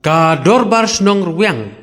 Ka dorbar snong ruang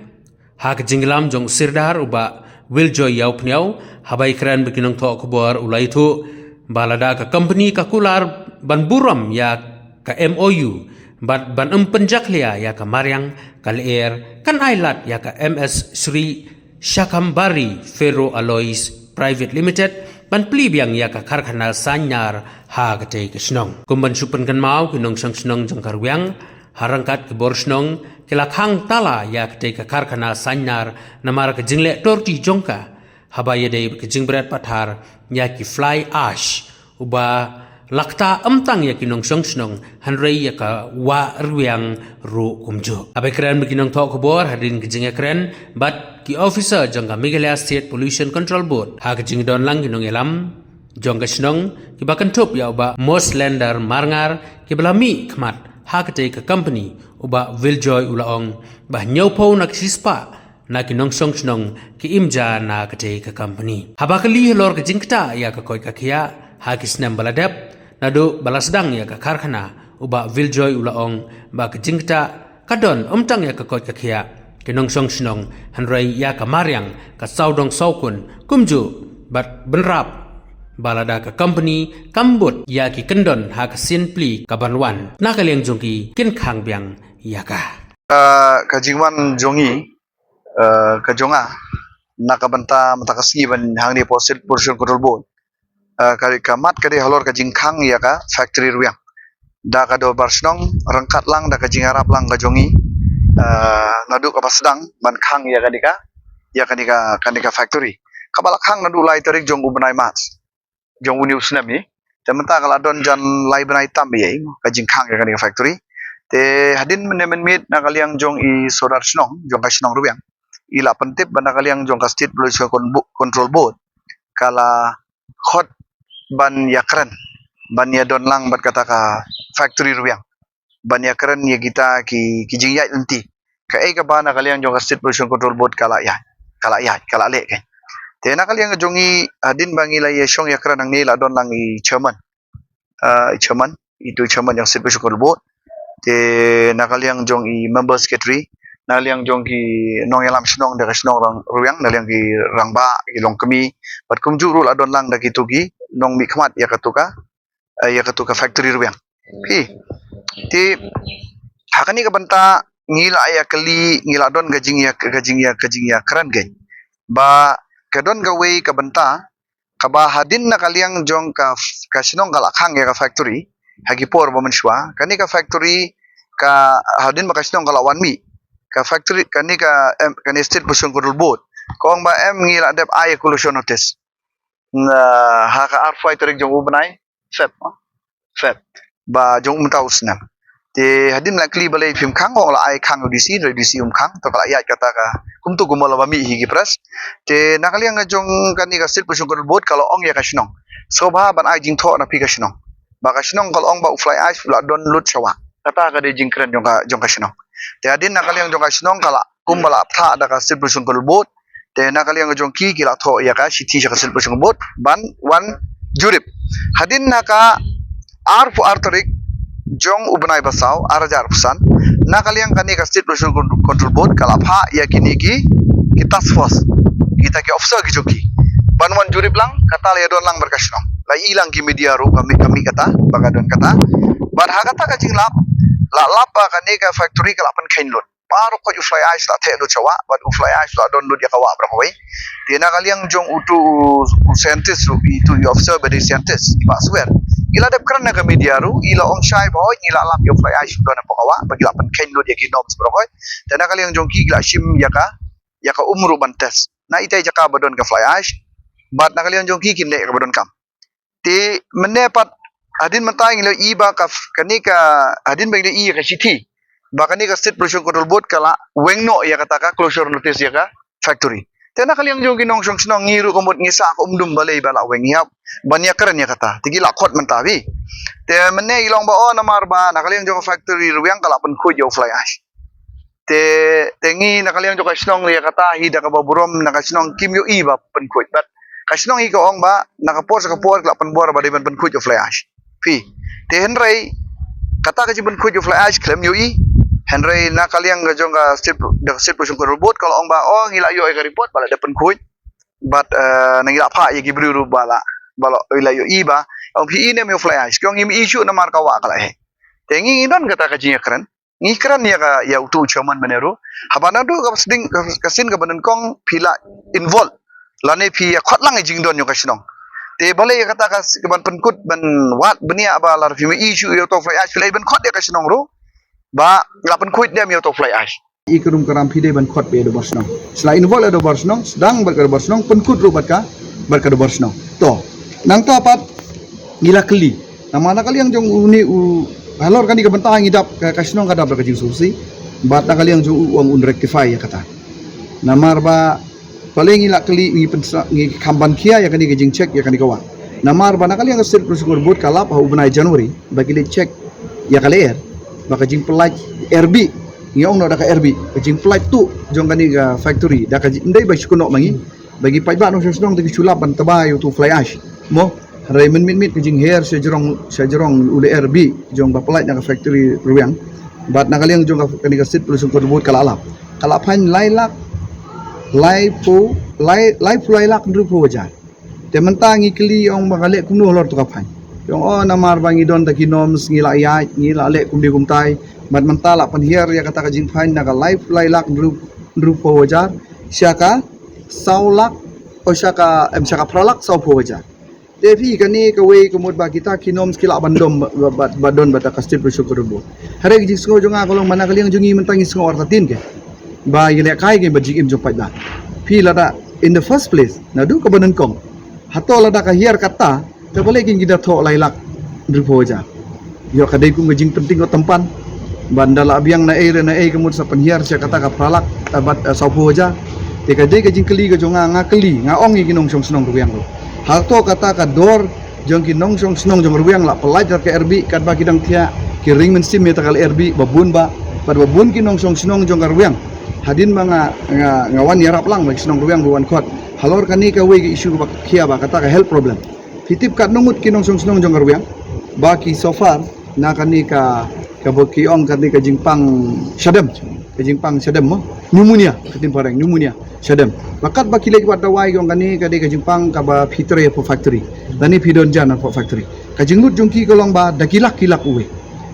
hak jinglam jong sirdar uba wiljoy yau pniau habai kran bikinong to kubor ulai tu balada ka company ka kular ban buram ya ka MOU ban penjaklia ya ka Maryang Kalair kan ailat ya ka MS Sri Shakambari Ferro Alloys Private Limited ban plibiang ya ka karkhana sanyar ha ka te snong kumban supan kan mau kinong sang snong jong karwiang harangkat ke borsnong kelakhang tala ya ke karkhana sanyar namar ke jingle torti jongka habaya de ke jingbret pathar ya ki fly ash uba lakta amtang ya kinong songsnong hanrei ya ka wa ruang ru kumjo abai kran bikinong thok bor hadin ke jinge kran but ki officer jongka Meghalaya State Pollution Control Board ha ke jing don lang kinong elam jongka snong ki bakan top ya uba Moslander marngar ki belami khmat hakate ka company uba Wiljoy ulaong bah nyaupo na kisispa na kinong songsnong ki imja na kate ka company habakali lor ka jingkta ya ka koi ka khia hakisnam baladap nado balasdang ya ka karkhana uba Wiljoy ulaong ba ka jingkta kadon omtang ya ka koi ka khia kinong songsnong hanrai ya ka Maryang ka saudong saukun kumju bat benrap balada ka company kambut ya ki kendon ha ka simply kabanwan nakaliang jongki kin khang biang ya ka jingwan jongi ka jonga nakabanta matakasi ban hangni posit pollution control board kali kamat kadi halor ka jingkhang ya ka factory ruang da ka do barsnong rangkat lang da ka jingarap lang ka jongi nadu ka pasdang ban khang ya kadika factory kabala khang nadu lai tarik jong ubnai mat jong uni usnami tementa kala don jan lai benai tam ye ka jingkhang ya kadika factory te hadin men mit na kaliang jong i sodar snong jong ka snong ruang ila pentip bana kaliang jong ka state pollution control board kala hot ban yakran ban ya don lang bat kata ka factory ruang ban yakran ya kita ki jingyai nanti ka ka bana kaliang jong ka state pollution control board kala le ke te na kaliang jong i hadin bangila ye shong yakran ang nila don lang i chairman itu chairman yang state pollution control board te nakaliang jong i member secretary nakaliang jong ki nong yalam snong da snong rang ruang nakaliang ki rangba ki long kemi pat kumju rul adon lang da ki tugi nong mi khmat ya katuka factory ruang pi ti hakani ka banta ngila ya kali ngila don gajing ya kran ge ba kadon ga wei ka banta ka ba hadin nakaliang jong ka snong kala khang ya ka factory hagi por bamanswa kani ka factory ka hadin makasnong kala wanmi ka factory kani state pollution control board kong ba ngila dep ay pollution notice na ha ka arfai tarik jong ubnai feb ba jong umta usna te hadin lakli balai phim khang ong la ai khang dc khang to kala ya kata ka kumtu gumola bami higi pras te nakaliang jong kani ka state pollution control board kala ong ya kasnong sobha ban ai jing tho na pi kasnong baka sinong kalong ba ufly ice fula don lut sawa kata ka de jingkren jong ka sinong te adin nakaliang jong ka sinong kala kumbala tha da ka state pollution control board te nakaliang jong ki kila tho ya ka city ka state pollution board ban wan jurip hadin naka ar tarik jong ubnai basau arajar pusan nakaliang kani ka state pollution control board kala pha ya kini ki task force kita ki officer ki joki ban wan jurip lang kata le don lang berkasnong la ilang ki media ru kami kata bagadon kata bar hakata ka jinglap la lapa kani ka factory kala pan khain lot paru ko ju fly ice la the lo chawa but fly ice la don lo dia kawa bra koi tina kaliang jong utu scientist ru itu officer body scientist ba swear ila dep kran ka media ru ila ong shai boy ila lap yo fly ice don pa kawa bagi la pan khain lo dia ki noms bra koi tina kaliang jong ki la shim yaka umru bantes na itai jaka badon ka fly ice bat nakaliang jong ki kin le ka badon kam te menne pat adin mantai ngilo iba ka kanika adin bang i ka city ba kanika state pollution control board kala wengno ya kata ka closure notice ya ka factory te nakaliang jong kinong song snong ngiru komot ngisa ko balai bala wengiap banya keren ya kata tigi lakot mentawi te menne ilong ba o namar ba nakaliang jong factory ruang kala pen khujo fly ash te tengi nakaliang jong ka snong ya kata hida ka baburom nakasnong kimyo iba pen khuj bat kasnong iko ong ba nakapor kala penbor ba deban pen kuj fly ash pi te henrei kata ka jiben kuj fly ash klem yui Henry nakaliang ga jong ga sip pusung ko robot kalau ong ba ngila yo ga report bala depan kuit but nangila pa ye gibru ru bala ila yo iba om hi ine me fly ash kyong im issue na marka wa kala he tengi indon kata ka jinya kran ngi kran ya ga ya utu chairman meneru habana do ga seding kasin ga banan kong phila involve lane phi khot lang jing don yo ka sinong te bale kata ka ban penkut ban wat benia ba lar phi issue yo to fly ash fly ban khot ya ka sinong ru ba lapan kuit dia yo to fly ash ikerum karam pide ban khot be do borsnong selain involve do borsnong sedang berkar borsnong penkut ru batka berkar borsnong to nang to apat gila keli nama kali yang jong uni halor kan ikabantang idap kasnong kada berkajing susi bat kali yang jong uang rectify ya kata namar ba paling gila keli ngi kamban kia ya kan ikajing check ya kan ikawa namar ba nakali yang sir prosedur bot kalap ha ubnai Januari bagi le check ya kali bakajing pelaj RB ngiong no daka RB kajing flight tu jong kani ga factory daka ndai ba sikuno mangi bagi pai ba no sesnong tegi sulap ban tabai tu fly ash mo rai min kajing hair sejorong ule RB jong ba flight daka factory ruang bat nakaliang jong kani ga sit pelusung korbut kala alap kala pan lailak lailak ndrupo wajar te mentangi kli ong bagale kumno lor tu kapan yung namar bangi don takinom ngila ayat ngila le kumdi kumtai mat mentala panhiar ya kata kajing fain naga life lailak drupo wajar syaka saulak o syaka pralak saupo wajar devi kani kawe kumud ba kita kinom skila bandom badon bata kastil bersyukur bu hari kajing sengo jonga kolong mana kali yang jongi mentangi sengo artatin ke ba yele kai ke bajing im jopai da pi lada in the first place nadu kabanan kong hato lada kahiar kata tabale king kita tho lailak drupo wajar yo kadai kum kajing penting ko tempan bandala abiang na kemud sa panhiar siya kata ka pralak tabat saupo aja tika de kajing keli ka jonga nga keli nga ong ginong song snong ruang ro halto kata ka dor jong kinong song snong jong ruang la pelajar ke RB kat ba kidang tia ki ring men sim meta kal RB babun ba pad babun kinong song snong jong ruang hadin mga ngawan yarap lang mag snong ruang ruan khot halor kani ka we issue ba kia ba kata ka health problem fitip kat nungut kinong song snong jong ruang baki so far na kani ka kabokiong kani kajingpang syadam mo pneumonia katin parang pneumonia syadam bakat bakile kwat dawai gong kani kadi kajingpang kaba fitre po factory dani pidon jana po factory kajingut jungki kolong ba dakilak uwe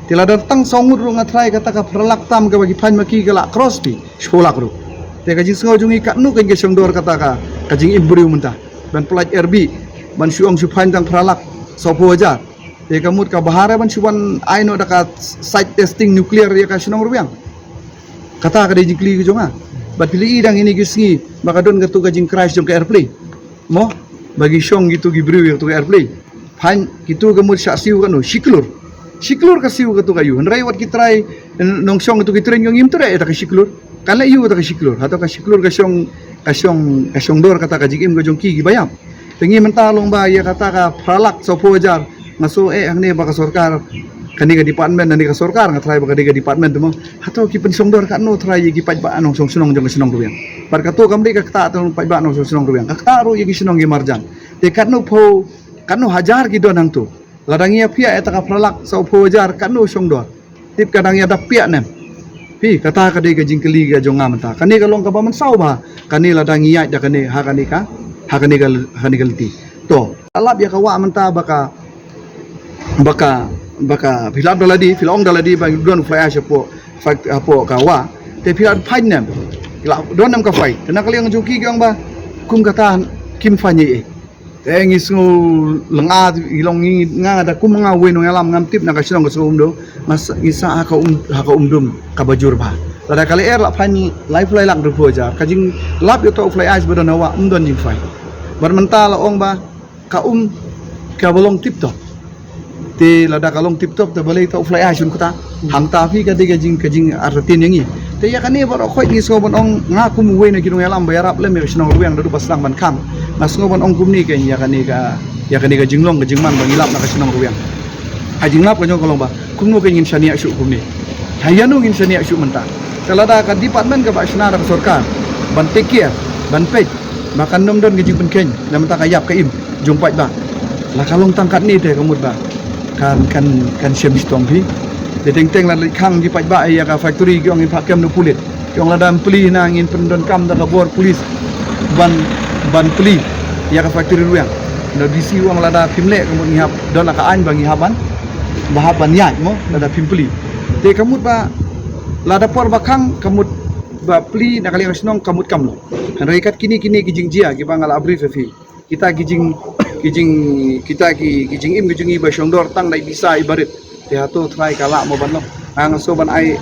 tila datang songut ru ngatrai kata ka pralak tam ka bagi pan maki kala crosspi sekolah ru te kajing sengo jungi katnu kan gesong dor kata ka kajing imbru mentah ban pelaj RB ban syuong supan tang pralak sopo aja te kamut ka bahara ban suban aino daka site testing nuklear ya ka sinong ruang kata ka di jikli ko jonga bat pili idang ini gisngi maka don gatu ka jing crash jong ka airplane mo bagi syong gitu gibru ya tu airplane pan gitu kamut syak siu kanu siklur ka siu gatu kayu henrai wat kitrai nong syong itu kitren yung imtre eta ka siklur kala yu ta ka siklur atau ka siklur ka syong dor kata ka jigim ka jong ki gibayam tengi mentalong ba ya kata ka pralak sopo ajar masuk ang ni baka sorkar kani ka department nani ka sorkar nga try baka diga department mo hato ki pensong dor ka no try gi paj ba anong song sunong jong sunong ruyan par ka to kamdi ka ta to paj ba anong song sunong ruyan ka ta ro gi sunong gi marjan te katno po katno hajar gi don hang to ladangia pia eta ka pralak sa po hajar katno song dor tip kadang ya da pia nem pi kata ka diga jingkeli ga jong amanta kani ka long ka ba man saw ba kani ladangia ja kani ha kani ka liti to alap ya ka wa manta baka filap daladi bang don fly ash po kawa te filap painem don nam ka fai tena kali yang joki gang ba kum kata kim fanyi te ngis ngo lenga ilong nga ada kum nga we no alam ngam tip na ka sinong so umdo mas isa ka umdum ka bajur ba tada kali la fanyi life fly lak do ja kajing lap yo to fly ash bodon hawa umdon jing fai bar mental ong ba ka bolong tip to te lada kalong tip top te balai ta fly ash kuta ham ta fi ka de kajing artin yangi te ya kani baro khoi ni so bon ong nga kum we na kinong yalam bayarap le me snong ruang do baslang ban kam mas ngo bon ong kum ni kan ya kani ka jinglong ka jingman bangilap na ka snong ruang ajing lap ka nyong kalong ba kum no kan shania shu kum ni hayanu ngin shania shu menta kalada ka department ka ba shna ra sarkar ban take care ban pej makan nom don gijing penkeng na menta kayap ka im jumpa ba la kalong tangkat ni te kamut ba kan siam stong bi Te teng la khang di pajba ya ka factory ki ong in pakem no pulit. Yong la dam pli na ngin pendon kam da ka bor polis ban pli ya ka factory ruang. Na disi wang la da pimle kemut ngihap don la ka an bang ngihaban. Bahaban ya mo la da pimpli. Te kamut ba la da por ba khang kamut ba pli na kali nong kamut kamlo. Han rekat kini kijing jia ki bangal abri fefi. Kita kijing im kijing iba syongdor tang dai bisa ibarit. Te hato try kala mo banlo. Ang soban ai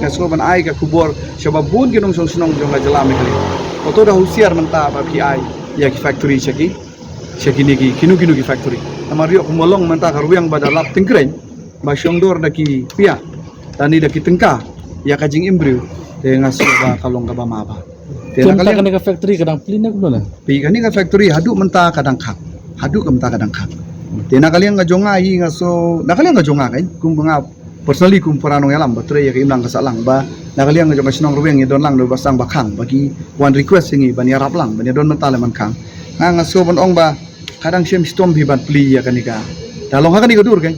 ka kubor syababun kinong sonong jong ga jalami kali. Oto dah husiar menta ba pi ai ya ki factory chaki ni ki kinu ki factory. Amario kumolong menta karuang badalap tingkren ba syongdor daki pia tani daki tengka ya kajing imbru te ngaso ba kalong ka ba maba. Te Contoh nakali kan factory kadang plin na kuno na. pi kani ka factory hadu menta kadang khak. Hadu ka menta kadang khak. Te nakali nga jonga hi ngaso nakali nga jonga kan kum nga personally kum paranong yalam batre ya imlang kasalang ba nakali nga jonga sinong ruweng don lang do basang bakhang bagi one request singi ban yarap lang ban don menta leman khang nga ngaso bon ong ba kadang siem stom bi ban pli ya kanika dalong ha kanika dur kan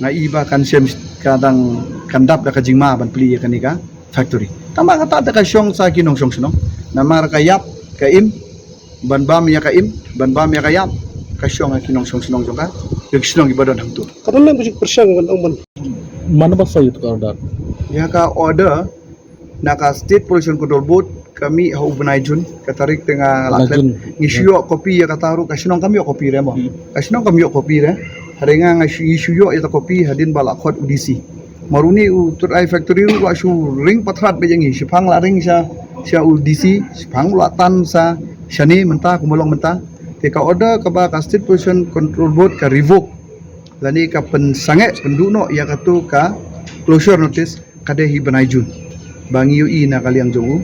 nga iba kan siem kadang kandap da kajingma ban pli ya kanika factory tama kata ta ka syong sa kinong syong sinong namar ka yap ka im ban bam ya ka im ban bam ya ka yap ka syong kinong syong sinong jong ka yung sinong ibadon hang tu Kadang lang busik persyang kan man. Mana ba sayo to order? ya ka order naka state pollution control board kami hau benai jun katarik tengah laklet ngisiyo kopi ya kataru kasinong kami yo kopi re mo kasinong kami yo kopi re harenga ngisiyo ita kopi hadin bala khot udisi maruni utur ai factory ru wa shu ring patrat be jangi sipang la ring sa udisi sipang la tan sa shani menta kumolong menta te ka order ka ba ka state pollution control board ka revoke lani ka pensange penduno ya katu ka closure notice kade hi benai jun bangi yu i na kaliang jongu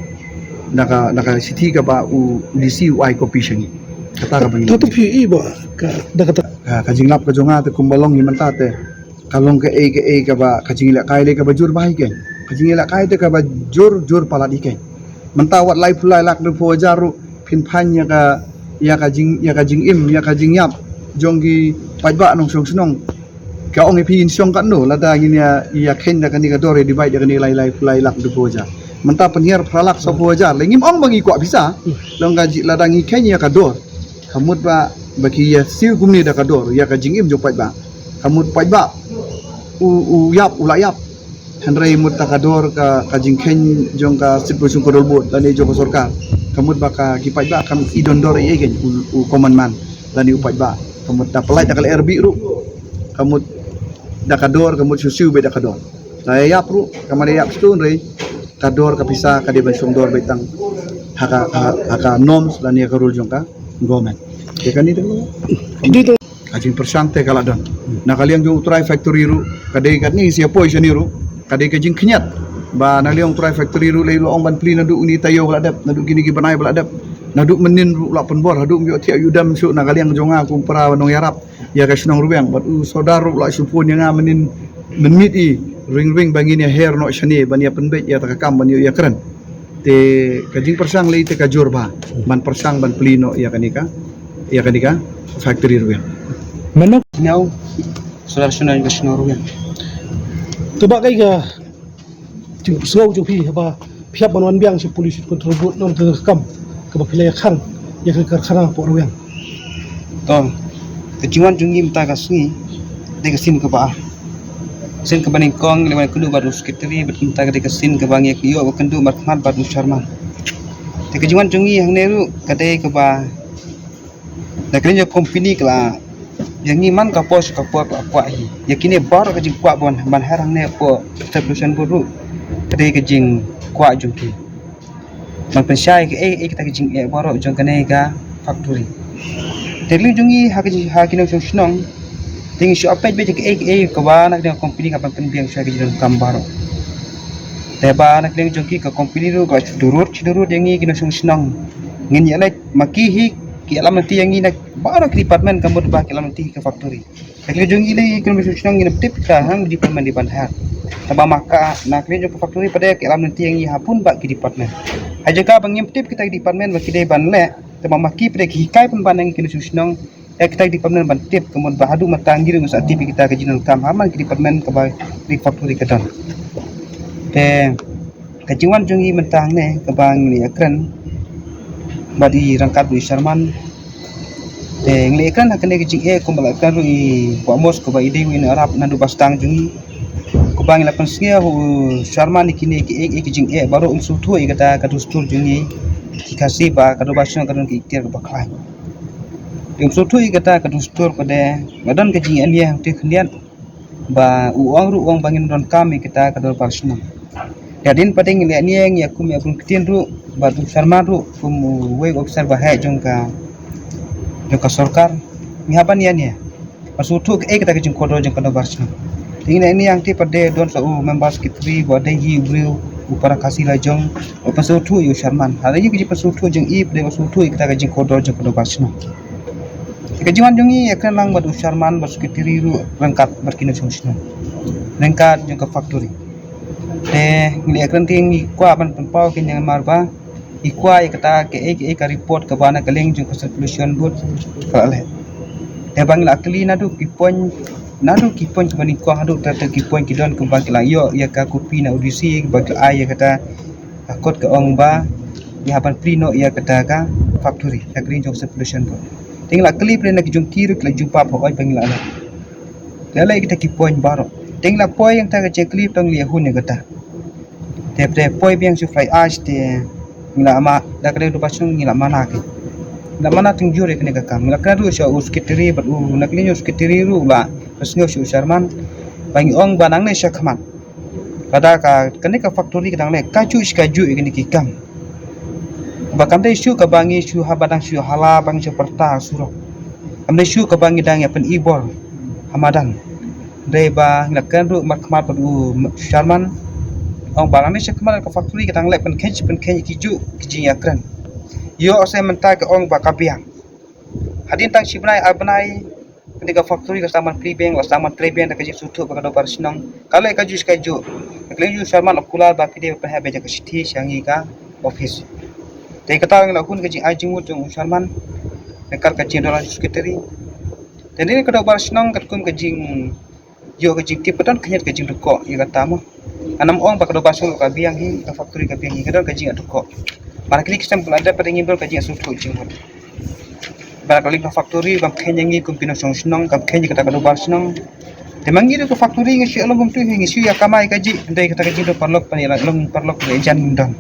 naka city ka ba u disi u ai kopi shangi kata ka bangi Tutup hi ba ka dagat ka jinglap ka jonga te kumbalong hi manta te kalong ka ba ka jingla kai le ka ba jur bai ken ka jingla kai te ka ba jur pala di ken manta wat lai pulai lak de po jaru pin phan ya ka jing im ya ka jing yap jonggi pajba nong song snong ka ong pi in song kan no lada ngin ya khen da kan ni ka dore di bai da kan ni lai lak de po ja menta penhiar pralak so po ja lengim ong bangi kwa bisa long gaji lada ngi khen ya ka dor kamut ba bagi ya siu gumni da ka dor ya ka jing im jo pajba kamut pajba u yap ulayap handrai mut ta ka dor ka jing khen jong ka situation ko dolbot lani jo ko sarkar kamut ba ka ki pajba kam idon dor ye gen u commandman lani u pajba kamut da pelai da kal RB ru kamut da kador kamut susiu be da kador saya yap ru kamare yap stun re kador ka pisa ka de basong dor betang haka norms lani ka rule jongka government ke kan itu Dito ajing persante kala don nakaliang jong utrai factory ru kadai kat ni sia poi sani ru kadai ka jing knyat ba naliang utrai factory ru leilo ong ban pli nadu uni tayo bala dap nadu gini gi banai bala dap nadu menin ru la pen bor hadu mi ti ayudam su nakaliang jonga ku para nong yarap ya ka snong ruang bat u saudar ru la supun yang menin menmit i ring bangin ya hair no shani ban ya penbet ya takam ban ya keren te kajing persang le te kajur ba ban persang ban pli no ya kanika factory ruang mana Now, saudara-saudara yang kasih naruh tuba kay ga ting sngaw jo pi ba piap banwan biang si polisi control board nom te kam ka ba pilay khang ya ka khana po ruang. toh kejuan jungi minta kasih dia kesin ke bah sin ke baning kong lewan kendu baru sekretari berminta ke kesin ke bangi kiyo kendu markman baru syarman te kejuan jungi hang neru kate ke bah dah kena company kala yang iman ka pos ka puak hi yakini bar ka jing kuak ban harang ne po solution buru kate ke jing kuak jungki man pensai ke kita ke jing baro jong kane ka factory terling jungi hakino snong ting shu apet be ke ka ba nak dengan company ka pan biang sha ke jing kambaro teba nak dengan jongki ka company ru ka durur yangi kino snong ngin ya like makihi ki alam nanti yang ini baru ke department kamu bah ke alam nanti ke factory kalau jungi lagi kalau snong ngin tip ka hang department di bandar taba maka nak dengan ke factory pada ke alam nanti yang ini hapun bak ke department aja ka bang tip kita ke department bak ke ban le taba maki pada hikai pun bandang kino snong kita department bantip kemudian bahadu matanggi dengan saat tipi kita kejinal kam haman ke department ke di factory kedon te kejiwan jungi mentang ne ke bang ni akran badi rangkat du Sharman te ngli akran hakane kejing kumbal akran ru i mos ke ba ide win arab nandu bastang jungi ke bang lapan singa hu Sharman kini ke kejing baru sutu kata kadustur jungi dikasih ba kadu basyon kadon ki iktir ke baklai yung sutu kata kadustur pada ngadon kejing dia te kendian ba uang bangin don kami kita kador basyon Yadin pating lihat ni yang yakum yapun ketian ru batu Sharman ru kum we officer bahai jongka sorkar ni haban ya ni masutu kita kejing kodo jong kador basyon ini yang ti pada don sa members kitri bodai hi brio upara kasih lajong pasutu yu Sharman hari ini kejing pasutu jong i pada pasutu kita kejing kodo jong kador basyon kejiwan jongi akan lang batu Sharman bersekitiri ru rangkat berkina sungsno rangkat jong ke factory ngili akan ting ikwa ban penpau kin yang marba ikwa kata ke report ke bana keleng jong ke pollution board kale bang la kli nadu kipon ke bani ko hadu tata kipon kidon ke bang la yo ya ka kopi na audisi bang ai kata akot ke ong ba ya ban prino ya kata ka factory agri jong pollution board tinggal kli pre nak jong kiru ke jumpa pokoi bang la la kita kipon baro tinggal poi yang ta ke klip tong lia hun kata te poi biang su fly ash te ngila ama da kare du pasung ngila mana ke ngila mana ting jure kene ka kam ngila kadu sha uskitri bat u nakli uskitri ru la pasngo su Sharman bangi ong banang ne sha khaman pada ka kene ka factory kadang le kaju skaju kene ki kam bakam dai shu ka bangi shu habadang shu hala bang shu perta suro am dai shu ka bangi dang ya pen ibor hamadan dai ba ngila kadu makmat pat u Sharman ong barang ni sekmal ke factory kita ngelak pen kenj kiju kijing yakran yo ose menta ke ong bakabiang hadin tang sibnai abnai ketika factory ke saman pribeng wa saman trebeng ke sutu bakado parsinong kale kaju skaju kleju Sharman okular ba pide pa habe ja ke sithi sangi ka office te kata ngela kun kijing ajing jong Sharman nekar kajing dolan sekretari dan ini kado parsinong katkum kijing yo kijing tipetan kenyat kijing deko ya kata mo anam ong bakado basung ka biang hi ka factory ka biang hi kadon kajing aduko para klik stempel ada pada ngimbol kajing sutu jingol para klik ka factory bam kenyangi kum pino song snong ka kenyi kata kado basung temangi ka factory ngisi alom tu ngisi ya kamai kaji ndai kata kajing do parlok pani long parlok re jan ndon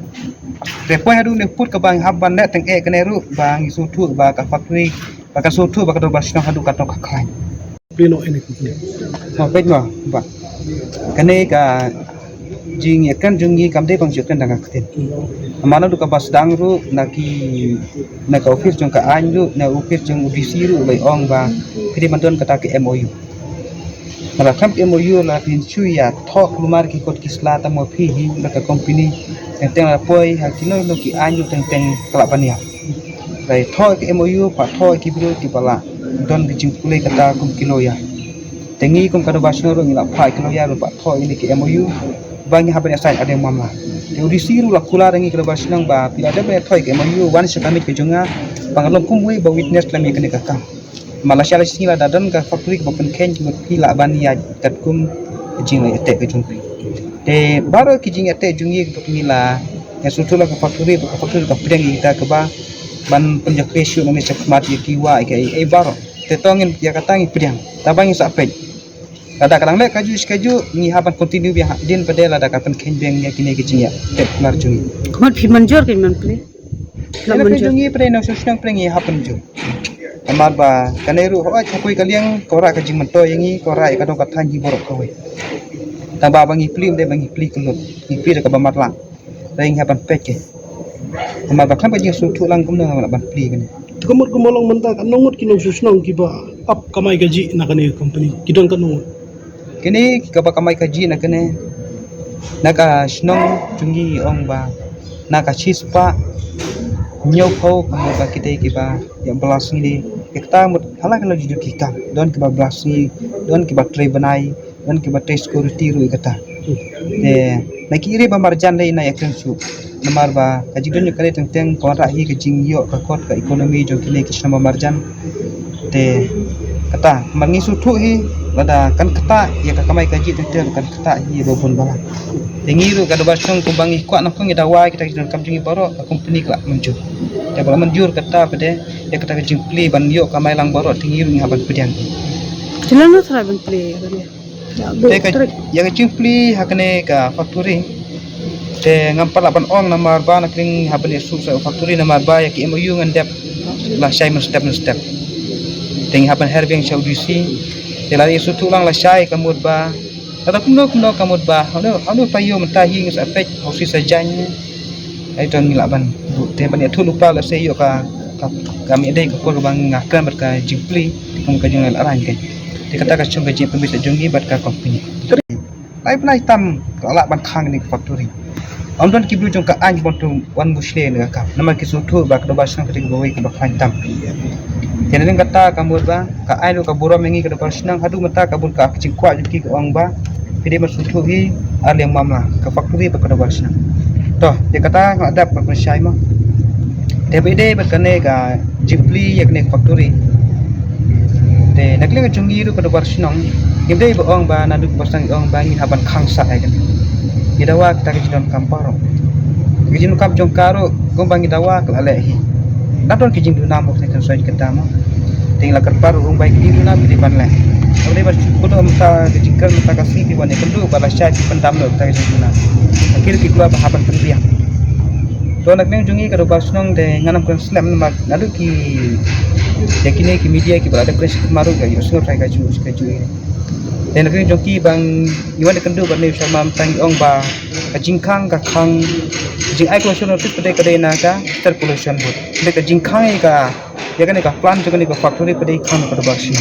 repo hadu ne put ka bang habban ne teng keneru bang sutu ba ka factory ba ka sutu ba kado basung hadu kato ka klain pleno ini company ma bedma ba kane ka jing yakan jungi kamde bang jukan danga keten mana duka pas dangru naki na ka office jong ka anju na office jong udisi ru lai ong ba pidi mandon kata ke MOU mara kam MOU la pin chu ya thok lumar ki kot kisla ta mo phi hi la ka company teng la poi ha kino no ki anju teng kalapania lai thok ke MOU pa thok ki biro ki pala don bi jing kulai kata kum kilo ya tengi kum kado basno ro ngila pa kilo ya ro pa thok ini ki MOU bangi haban asai ada mama te udisi ru la kula rangi kada basnang ba pila ada ba thoi ke mayu wan sekami ke jonga pangalom kumui ba witness lami kene ka kam malaysia la singla dadan ka factory ba pen ken jung pila ban ya kat kum jing la ete ke jung te baro ki jing ete jungi to pila ya sutula ka factory ka pedang kita ke ba ban penjak pesio nang cek mati kiwa ke baro te tongin ya katangi pedang tabangi sa pej ada kadang lek kaju ni haban continue bi din padela ada kapan kenbeng ya kini kecing ya tek lar jungi Kamu fit manjur kan man ple? kala jungi pre no susnang pre ngi hapan ju amar ba kaneru ho chakoi kaliang kora kajing mento yangi kora ka dong kathan ji borok kawai taba bangi plim de bangi pli kelut ni pli ka ba matlang ring haban peke amar ba kan kajing sutu lang kum nang ban pli kan Kamut kumolong mentak nongut kino susnong kiba up kamai gaji na kani company kidon kan nongut kini kaba kamai kaji na kene naka snong jungi ong ba naka chispa nyau pau kamu ba kita kiba yang belas ni kita mut halak lo jujur kita don kiba belas ni don kiba tray banai don kiba tray security ru kata nakiri ba marjan dai na yakren su namar ba kaji don kale teng kora hi kajing yo ka kot ka ekonomi jo kile kisna marjan te kata mangi sutu hi lada kan kata ya kamai kaji te kan kata hi robon bala tengi ru kada basong kumbangi kwa na kungi dawa kita jin kam jingi baro company kala menjur te bala menjur kata pede ya kata jimpli ban yo kamai lang baro tengi ru haban pedian Jalan tu terapan play kan ya. te ka ya jimpli hakane ka factory te ngampal apan ong namar ba na kring haban ya sa factory namar ba ya ki MOU ngandep la shai step tengi haban herbeng chaudisi te la isu tulang la shai kamut ba kada kuno kamut ba hanu payo mentahi ngas apek hosi sajanya ai ton ngilaban te ban ya tu lupa la seyo ka kami dei ko bang ngakran berka jimpli kung ka jingal arang ke te kata ka chung ka jip bisa jungi bat ka company lai plai tam ka la ban khang ni factory om don kiblu jong ka anj bon tu wan musle ne ka nama ki su tu ba ka ba sang ka ti boi ka ba khan tam Kemudian kata kamu ba ka ainu ka buro mengi ka dapat senang hadu mata kabun ka kicing kuat jadi ke orang ba pide masutu hi ale mamla ka factory ba ka dapat senang toh dia kata ngak ada pa syai ma te pide ba kane ka jipli yak ne factory te nakle ka chungi ru ka dapat senang inde ba orang ba nadu pasang orang ba ngi haban khangsa ai kan idawa kita ke jidon kamparo gijin kam jong karo gombangi dawa ka ale hi Nadon kijing duna mo kan soy ketama tinggal kerpar rung baik di duna di ban le ore bar kudo amta kijing kan mata kasih di wane kendu bala syai di pendam lo ta kijing duna akhir ki kula bahaban pendia to nak neng jungi kado basnong de nganam kan slam mak nadu ki yakine ki media ki bala press maru ga yo sngap ka ju dan nak neng jongi bang iwan de kendu ban ne sama tang ong ba kijing khang ka khang jing ai pollution notice pada kadena ka ter pollution bot de ka jing khang ka ya kan ka plant ka ni ka factory pada khang ka barsi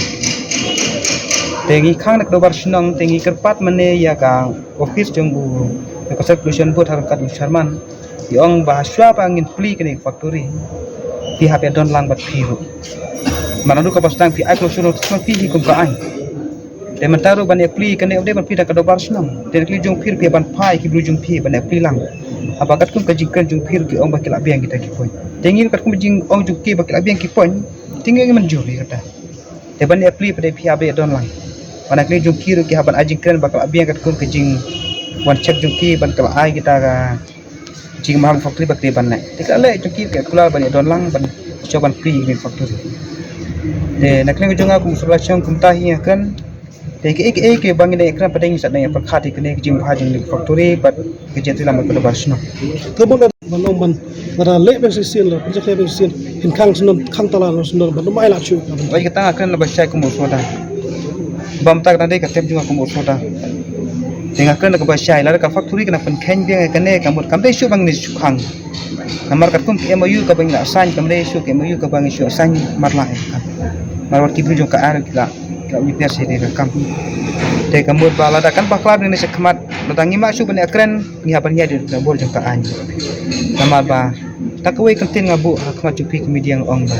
tengi khang ka barsi nang tengi kerpat mane ya ka office jengbu ka ter pollution bot har ka sharman yong bahaswa pangin pli ka ni factory ti hape don lang bat phiru manadu ka pastang pi ai pollution notice pi hi kum ka ai te mentaru ban pli ka ne de ban pi da ka barsi nang te kli jong phir pi ban phai ki bru jong pi ban pli lang apakat kum kajingkan jung phir ki ong bakil abiang kita ki poin tengin kat kum jing ong jung ki bakil abiang ki poin tinggi ngi juri kata te ban apply pada pihak be don lang mana kli jung ki ki haban ajingkan bakal abiang kat kum kajing wan check jung ki ban kala ai kita ga jing mahal factory bakri ban lai te kala jung ki kula ban don lang ban coban free ni factory te nakle jung aku solution kum tahi kan te ke bangi de ekran pada ngi sadai perkhati kene jing bhajing ni factory bat ke jeti lam pada barsno Kebun banong ban bara le bang sisian la project le bang sisian hin khang sunon khang tala no sunon ban mai la chu oi kita akan lebih syai kumur soda bam tak nanti katem juga kumur soda tengah kan lebih syai la ka factory kena pen khen biang kene kamut kamde syu bang ni su khang namar kat kum MOU ka bang na assign kamde syu MOU ka bang syu assign marla kan marwat ki bujung ka ar kita uji biasa ni kam te kamut bala da kan baklab ni sekmat datangi masuk bani akren ni haban nya di bor jang ka an namar ba takwe kantin ngabu hakmat cupi kemudian ong ba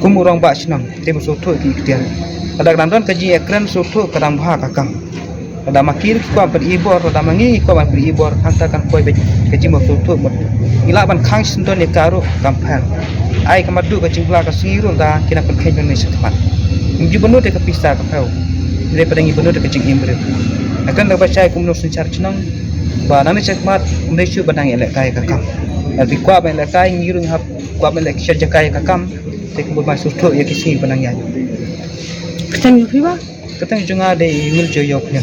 kumurong ba sinam te musutu ki kitian ada randon kaji akren sutu kadang bah kakam ada makir ko per ibor ada mangi ko per ibor hantakan koi be kaji musutu ila ban khang sindon ni karo kamphan ai kamadu ka jingla ka siru da kina pen khen ni sekmat Ingi benu de kapisa ka pau. Daripada ingi benu de kecing imbre. Akan dapat saya kumno sencar cenang. Ba nani cekmat Malaysia banang elek kai kakam. Tapi kuat ban elek kai ngirung hap kuat ban elek syar jakai kakam. Te kumbul masuk tu ya kisi banang ya. Ketang yupi ba? Ketang junga de will joy yoknya.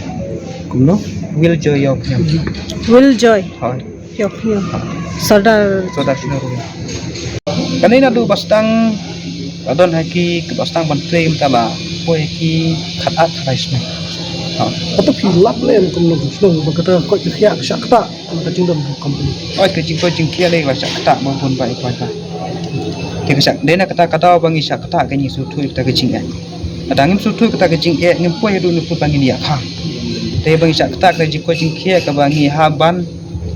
Kumno? Will joy yoknya. Will Joy. Hai. Yok. Sardar. Saudara sinoru. Kanina du bastang adon haki ke bastang ban frame tala poi ki khat raisme atau filap le kumno sunon ban kata ko khya shakta ka jingdom company oi ke jing kia le la sakta ma pun bai pa ta ke sak dena kata bangi sakta ke ni su thu ta ke jing adangim su thu ta ke jing ngim poi du nu pu bangi ya kha te bangi sakta ke jing ko jing kia ka bangi haban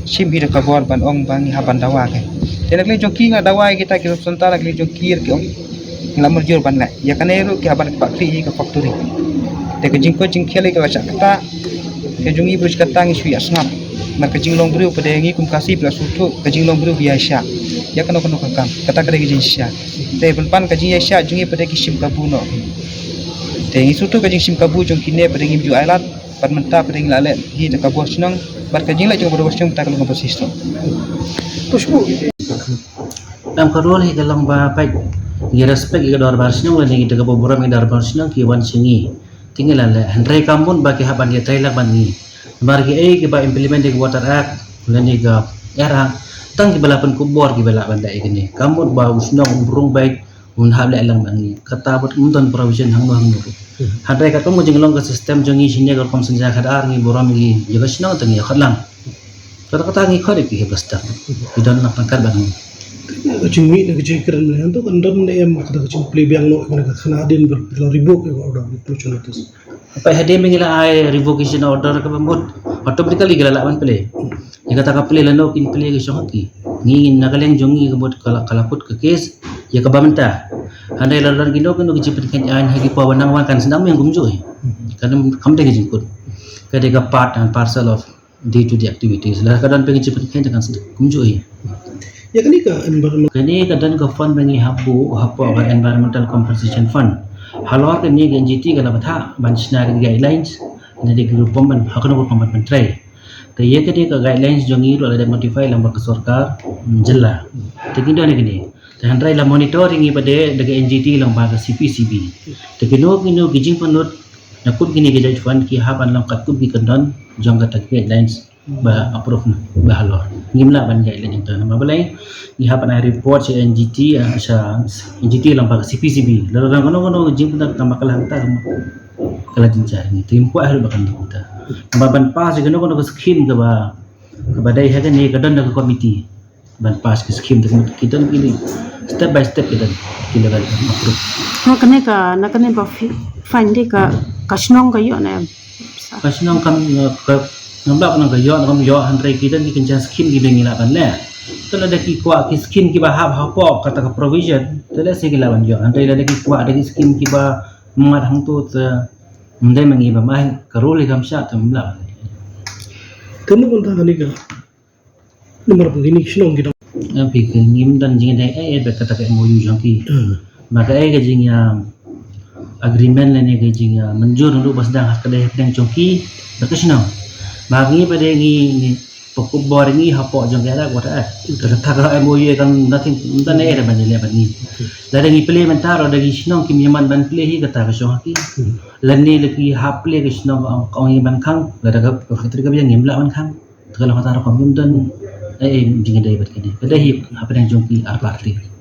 sim hi ka bor ban ong bangi haban dawa ke te nak le joki nga dawa kita ke sentara ke jokir ke ong lamur jur ban la ya kanero ke haban factory ke factory te ke jing ko jing khele ke sakta ke jungi brus kata ngi su ya snap mar ka jinglong bru pada ngi kum kasih pla sutu ka jinglong bru biasa ya kan kono kam kata ka degi jinsya te pan ka jing yasya jungi pada ki sim kabuno te ngi sutu ka jing sim kabu jong kine pada ngi ju ailat pat menta pada ngi lale hi ta kabu snong mar ka jing la jong bru snong ta ka ngam sistem Pushbu. Dalam karun hi kalang ba pai ye respect ke dor bar sinong le ngi daga boboram ngi dar bar sinong ki wan singi tinggal le handrai kamun ba ki haban ye trailer ban ni bar ki ai ki ba implement ke water act le ni ga era tang ki balapan kubor ki bala banda ikini kamun ba usnong burung baik un hable alang ban ni kata bot munton provision hang hang nu handrai ka kamu jinglong ka system jongi sinye ga kom senja khadar ngi boram ngi ye ga sinong tangi khadlang kata ngi khode ki basta idon nak nakar ban Kacing mi nak kacing keren ni, antu kan don ni em kata kacing play biang no, mana kena adin berpilar ribuk yang order di pelucon itu. apa hade mengila ai revocation order ka bambut automatically gila laban play ya kata ka play lano kin play ke shoki ngi nakaleng jongi ka bot kalaput ke case ya ka bamenta handai lalan gino kan ki jipit kan an hagi pa wanang wan kan senam yang gumjo kan kam de jingkut kade ka part and parcel of day to day activities la kadan pengen jipit kan kan gumjo Ya kan ika environment. kini kadan ka fund bengi hapu ka environmental compensation fund halor ke ni GT kala batha bansna ke guidelines jadi group pemban hakno ko pemban mentrai te ye ke ka guidelines jongi ro ada modify lamba ke sarkar jilla te kindo ne kini te handrai la monitoring i pade daga NGT lamba ke CPCB te kino gijing panut nakut gini ke judge fund ki haban lam katub bi kandon jong ka guidelines ba approve ba halor ngimla ban guideline itu nama balai ni hapan ai report si NGT sa NGT lamba ke CPCB lalu kono jing pun tambah kalah ta kala jinjar ni timpo ahli bakan kita ban pas kono ke scheme ke ba dai haga ni kadon ke komiti ban pas ke scheme kita ni step by step kita kan approve nakane ba find ka kasnong kayo na kasi nang kam ngambak nang gayo ngam yo handrai kita ni kencan scheme gi bengila ban le tala de ki kwa ki scheme ki ba hapo kata ka provision tala se ki lawan yo handrai de ki kwa de scheme ki ba mat hang tu mendai mangi ba mai karoli gam sha tamla Kamu pun tak ika. Nomor begini sinong kita. tapi ke ngim dan jing dai be kata ka MOU jangki maka ga jing ya agreement le ne ga jing ya menjur untuk basdang hak kedai pedang chongki bakasno bagi pada ni pokok bor ni hapo jong kala kota kata MOU kan nothing dan ada banyak lebat ni dari ni implementar dari sinong kim yaman ban play hi kata ka shoki lani lagi hap play ke sinong ong ban khang ada ka factory ka yang ngimla ban khang kalau kata ko dan jing dai bat kini pada hi apa yang jong ki ar party